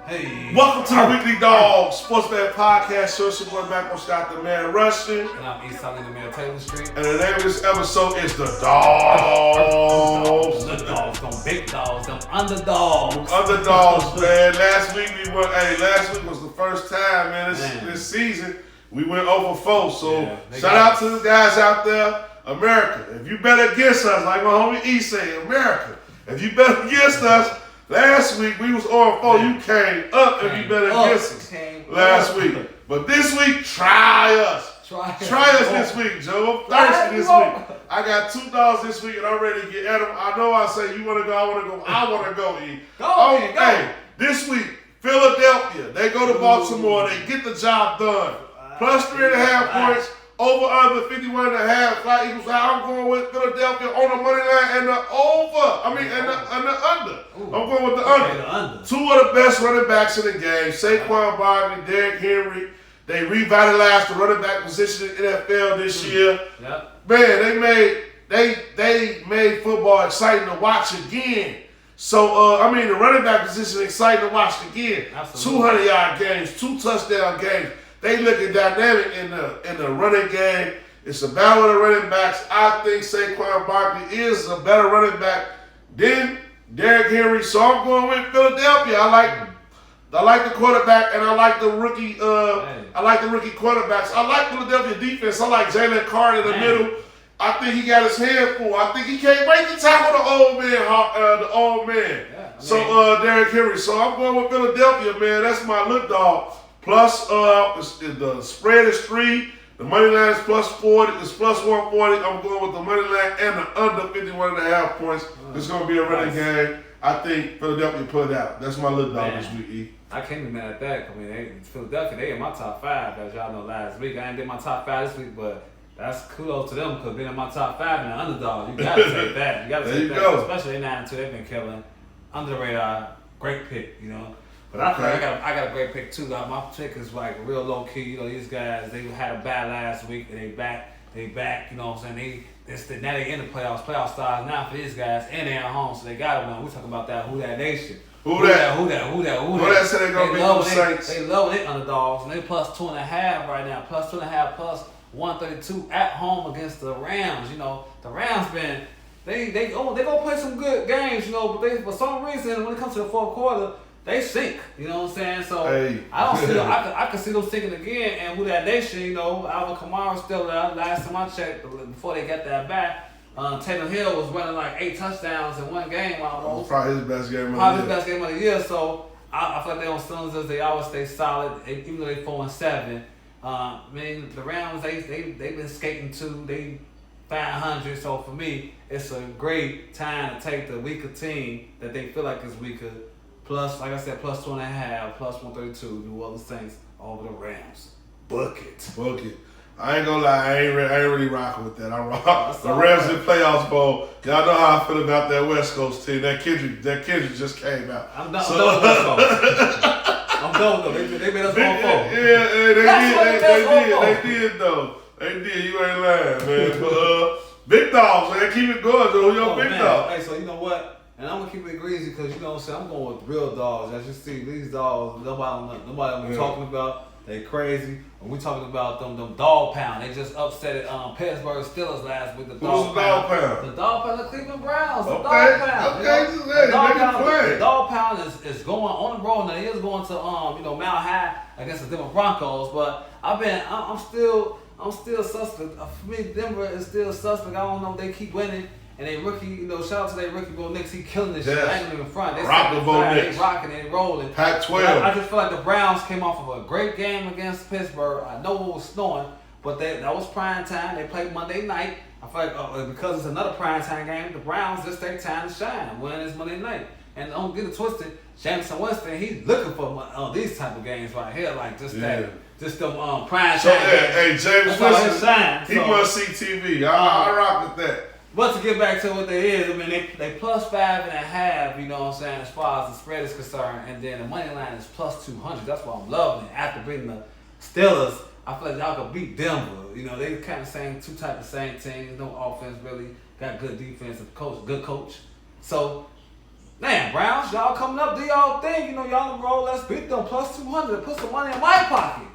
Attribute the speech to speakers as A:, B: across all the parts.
A: Hey.
B: Welcome to the Weekly Dogs Sports Man Podcast Show. It's your boy Mac Scott, the man Rushing.
A: And I'm East Salim, the man Taylor Street.
B: And the name of this episode is The Dogs.
A: The dogs, them big dogs, them underdogs.
B: Underdogs, man. Last week was the first time, man, this season. We went over 4. So shout out to the guys out there. America, if you bet against us, like my homie E say, America, if you bet against us, last week we was 0-4. You came up and you bet against us last week. But this week, try us. Try us this week, Joe. I'm thirsty this week. I got $2 this week and I'm ready to get at them. I know I say you want to go, I want to go, I want to go, E.
A: Go.
B: This week, Philadelphia, they go to Baltimore, they get the job done. Plus 3.5 points. Over under 51.5. Fly Eagles. I'm going with Philadelphia on the money line and the over. And the under. I'm going with the under. 2 of the best running backs in the game. Saquon Barkley, Derrick Henry. They revitalized the running back position in the NFL this year.
A: Yep.
B: Man, they made football exciting to watch again. So the running back position exciting to watch again. Absolutely. 200-yard games, 2 touchdown games. They looking dynamic in the running game. It's a battle of the running backs. I think Saquon Barkley is a better running back than Derrick Henry. So I'm going with Philadelphia. I like the quarterback and I like the rookie. I like the rookie quarterbacks. I like Philadelphia defense. I like Jalen Carter in the middle. I think he got his hand full. I think he can't wait to tackle the old man. So Derrick Henry. So I'm going with Philadelphia, man. That's my look dog. Plus, the spread is 3. The money line is plus 40. It's plus 140. I'm going with the money line and the under 51.5 points. It's going to be a running game. I think Philadelphia put it out. That's my little dog this week, E.
A: I can't be mad at that. Philadelphia, they in my top 5, as y'all know last week. I didn't get my top 5 this week, but that's kudos to them because being in my top 5 and the underdog, you got to take that. You got to take that.
B: Go.
A: Especially they 9-2. They've been killing. Under the radar, great pick, But I got a great pick too. My pick is like real low key. These guys, they had a bad last week and they back, you know what I'm saying? Now they in the playoff stars now for these guys and they're at home, so they got to win. We talking about that Who That Nation. Who that
B: said they gonna beat them Saints.
A: They love their underdogs and they plus 2.5 right now. Plus 2.5 plus 132 at home against the Rams. The Rams been they gonna play some good games, but they for some reason when it comes to the fourth quarter, they sink, you know what I'm saying? So I don't see them, I can see them sinking again. And with that nation, Alvin Kamara still there. Last time I checked, before they got that back, Taylor Hill was running like 8 touchdowns in one game almost.
B: Probably his best game
A: of the year. So I feel like they on cylinders. They always stay solid, even though they 4-7. The Rams they've been skating too. They 500. So for me, it's a great time to take the weaker team that they feel like is weaker. Plus, like I said, plus 2.5, plus 132, New Orleans Saints over the Rams. Book it.
B: I ain't gonna lie, I ain't really rocking with that. I rock the Rams in playoffs bowl. Y'all know how I feel about that West Coast team. That Kendrick just came out.
A: I'm done with West Coast. I'm done with them. They made us 1-4.
B: Yeah, they did though. They did. You ain't lying, man. But big dogs, man, keep it going. So who your big dog?
A: Hey, so you know what? And I'm going to keep it greasy because, I'm going with real dogs. As you see, these dogs, nobody talking about. They crazy. When we talking about them dog pound, they just upset Pittsburgh Steelers last week. The dog pound? The dog pound, the Cleveland Browns. The dog pound. The dog pound is going on the road. Now, he is going to, Mount High against the Denver Broncos. But I'm still suspect. For me, Denver is still suspect. I don't know if they keep winning. And they rookie, shout out to their rookie Bo Nix. He killing this shit. I ain't even front. They rocking, they rolling.
B: Pac-12.
A: I just feel like the Browns came off of a great game against Pittsburgh. I know it was snowing, but that was prime time. They played Monday night. I feel like because it's another prime time game, the Browns just take time to shine. Winning this Monday night. And don't get it twisted. Jameson Winston, he's looking for these type of games right here, like just them prime time.
B: So hey, James Winston, he must see TV. I rock with that.
A: But to get back to what they is, they plus 5.5, you know what I'm saying, as far as the spread is concerned, and then the money line is plus 200. That's why I'm loving it. After beating the Steelers, I feel like y'all could beat Denver. They kind of same teams, no offense really, got good defense and good coach. So Damn, Browns, y'all coming up, do y'all thing. You know, y'all on the roll. Let's beat them plus 200. Put some money in my pocket.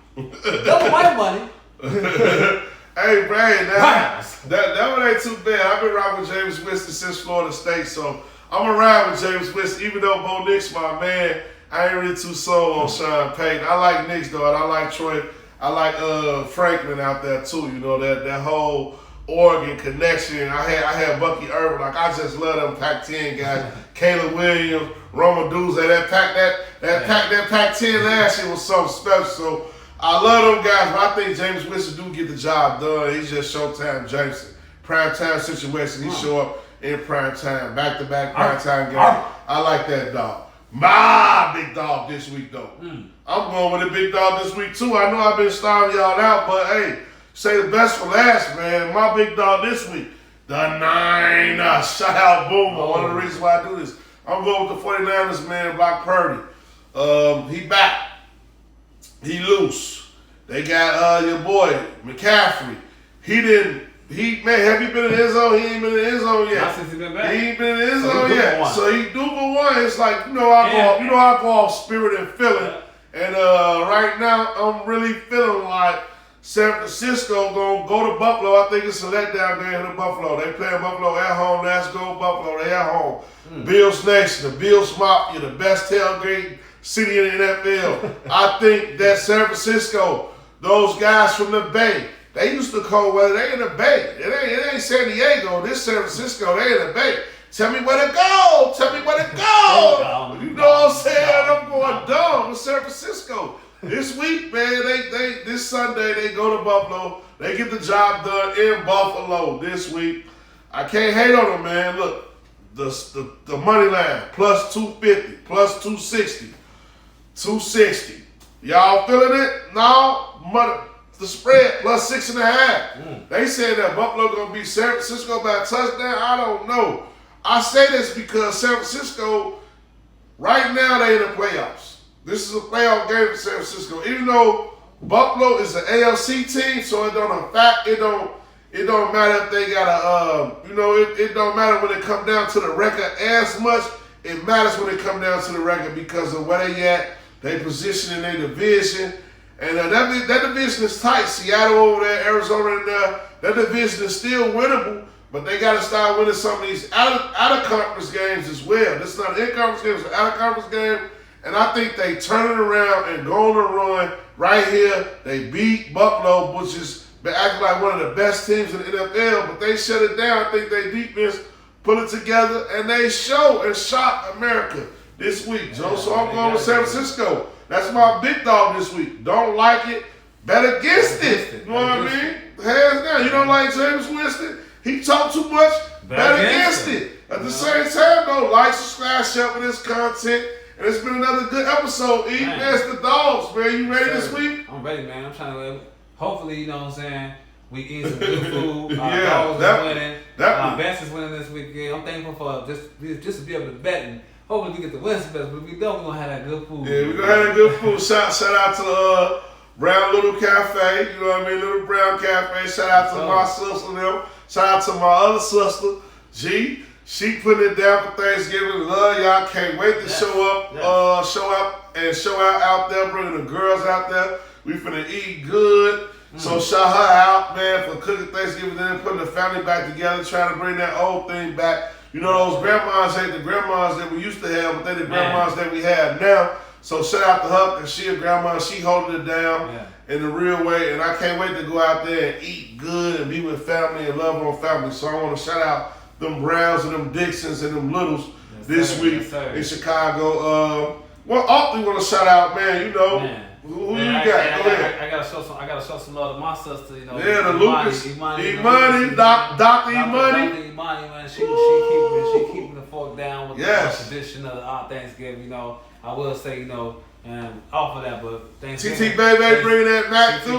A: Double my money.
B: Hey, Brian, that one ain't too bad. I've been riding with James Winston since Florida State, so I'm going to ride with James Winston. Even though Bo Nix, my man, I ain't really too sold on Sean Payton. I like Nix, though, and I like Troy. I like Franklin out there, too. You know, that whole Oregon connection. I had Bucky Irvin. Like, I just love them Pac-10 guys. Caleb Williams, Roma Duzay. That Pac-10 last year was something special. So I love them guys, but I think James Winston do get the job done. He's just Showtime Jameson. Prime time situation. He show up in prime time. Back-to-back prime time game. I like that dog. My big dog this week, though. I'm going with a big dog this week, too. I know I've been starving y'all out, but hey, say the best for last, man. My big dog this week, the Niners. Shout out Boomer. One of the reasons why I do this. I'm going with the 49ers, man, Brock Purdy. He back. He loose. They got your boy, McCaffrey. Have you been in the end zone? He ain't been in the end zone yet.
A: Not since he been back.
B: He ain't been in the end zone yet. So he do for one. It's like, I go off spirit and feeling. And right now, I'm really feeling like San Francisco gonna go to Buffalo. I think it's a letdown game to Buffalo. They playing Buffalo at home. Let's go Buffalo. They at home. Bills Nation, the Bills Mafia, the best tailgate city in the NFL. I think that San Francisco, those guys from the Bay, they used to call whether they in the Bay. It ain't San Diego. This San Francisco. They in the Bay. Tell me where to go. Tell me where to go. You know what I'm saying? I'm going dumb with San Francisco. This week, man, this Sunday they go to Buffalo. They get the job done in Buffalo this week. I can't hate on them, man. Look, the money line plus 250, plus 260, 260. Y'all feeling it? No, money. The spread plus 6.5. They said that Buffalo gonna beat San Francisco by a touchdown. I don't know. I say this because San Francisco, right now they in the playoffs. This is a playoff game for San Francisco. Even though Buffalo is an AFC team, so it don't matter if they got a it don't matter when it come down to the record as much. It matters when it come down to the record because of where they at, they position in their division. And that division is tight. Seattle over there, Arizona in there. That division is still winnable, but they got to start winning some of these out-of-conference games as well. This is not an in-conference game, it's an out-of-conference game. And I think they turn it around and go on a run right here. They beat Buffalo, which is acting like one of the best teams in the NFL, but they shut it down. I think their defense put it together, and they show and shock America this week, Joe. So I'm going with San Francisco. That's my big dog this week. Don't like it, bet against it. You know what I mean? Hands down. You don't like James Winston? He talk too much, bet against it. At the same time, though, like, subscribe, share with this content. And it's been another good episode. That's the dogs, man. You ready this week?
A: I'm ready, man. I'm trying to hopefully, you know what I'm saying, we eat some good food.
B: Dogs
A: is winning. Best is winning this weekend. I'm thankful for just to be able to bet. And hopefully we get the West best, but if we don't, we're going to have that good food.
B: Yeah, we're going to have that good food. Shout out to Brown Little Cafe. You know what I mean? Little Brown Cafe. Shout out to my sister, them. Shout out to my other sister, G. She putting it down for Thanksgiving. Love y'all. Can't wait to show out out there, bringing the girls out there. We finna eat good. So shout her out, man, for cooking Thanksgiving dinner, putting the family back together, trying to bring that old thing back. You know, those grandmas ain't the grandmas that we used to have, but they the grandmas that we have now. So shout out to her, because she a grandma. She holding it down in the real way. And I can't wait to go out there and eat good and be with family and love on family. So I want to shout out them Browns and them Dixons and them Littles this week in Chicago. What else we want to shout out, man? You know, who you got? Go ahead.
A: I gotta show some love to my sister. You know,
B: the Lucas, Imani, Dr.
A: Imani, man, she keeping the fork down with the tradition of Thanksgiving. You know, I will say, you know. And off of that, but
B: TT Baby bringing that Mac through.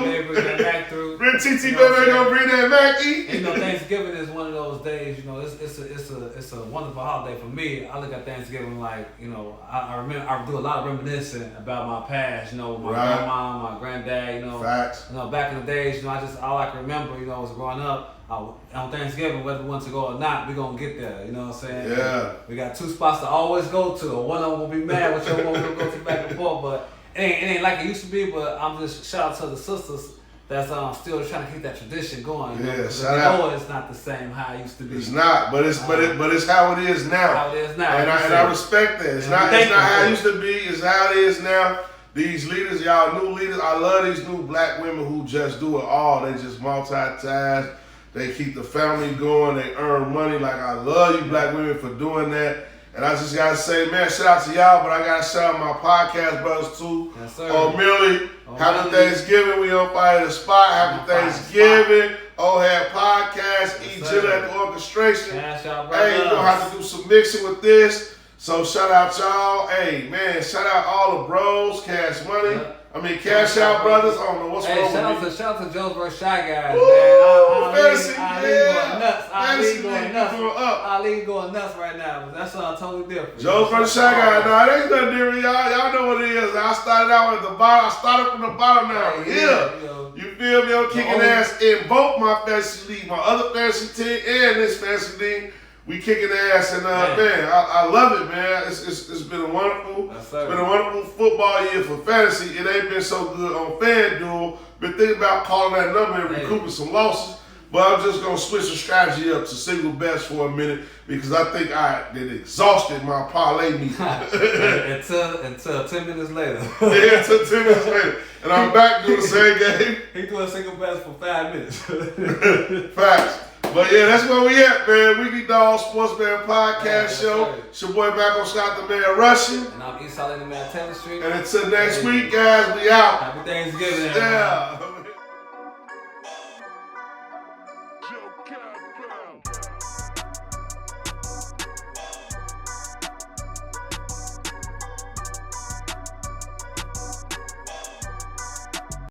B: TT Baby gonna bring that Mac eat.
A: And, you know, Thanksgiving is one of those days. You know, it's a wonderful holiday for me. I look at Thanksgiving like, you know, I do a lot of reminiscing about my past. You know, my grandma, my granddad. You know,
B: Facts.
A: You know, back in the days. You know, all I can remember, you know, was growing up. on Thanksgiving, whether we want to go or not, we're going to get there. You know what I'm saying?
B: Yeah.
A: We got 2 spots to always go to. One of them will be mad, which one we'll go to back and forth. But it ain't like it used to be. But I'm just shout out to the sisters that's still trying to keep that tradition going. You know, shout out. It's not the same how it used to be.
B: It's not, but it's how it is now.
A: How it is now.
B: And I respect that. It's not how it used to be. It's how it is now. These leaders, y'all new leaders, I love these new black women who just do it all. They just multitask. They keep the family going. They earn money. Like, I love you black women for doing that. And I just got to say, man, shout out to y'all, but I got to shout out my podcast brothers too.
A: Yes, sir.
B: Millie, happy Thanksgiving. We on Fire the Spot. Happy Thanksgiving. Had podcast.
A: Yes,
B: Jill at the orchestration.
A: Hey,
B: you're going to have to do some mixing with this. So shout out y'all. Hey, man, shout out all the bros, Cash Money.
A: Yeah.
B: I mean, Cash Out Brothers. I don't know what's wrong with me.
A: Shout out to Jonesboro Shy Guys,
B: Woo,
A: man.
B: fantasy,
A: going nuts.
B: Fantasy
A: going nuts.
B: going up.
A: Ali going nuts right now. But that's totally different.
B: Jonesboro Shy Guys. Nah, it ain't nothing different, y'all. Y'all know what it is. I started out at the bottom. I started from the bottom now. You feel me? I'm kicking ass in both my fantasy league, my other fantasy team, and this fantasy league. We kicking ass, and man, I love it, man. It's been a wonderful, football year for fantasy. It ain't been so good on FanDuel. Been thinking about calling that number and recouping some losses, but I'm just gonna switch the strategy up to single best for a minute because I think I did exhausted my parlay meeting.
A: until 10 minutes later.
B: Until 10 minutes later, and I'm back doing the same game.
A: He threw a single best for 5 minutes.
B: Facts. But yeah, that's where we at, man. Weekly Dogs Sportsman Podcast Show.
A: Right.
B: It's your boy Malcolm Scott, the man Russian.
A: And I'm East Salim, the man Taylor Street.
B: And until next week, guys, we out.
A: Happy Thanksgiving.
B: Yeah.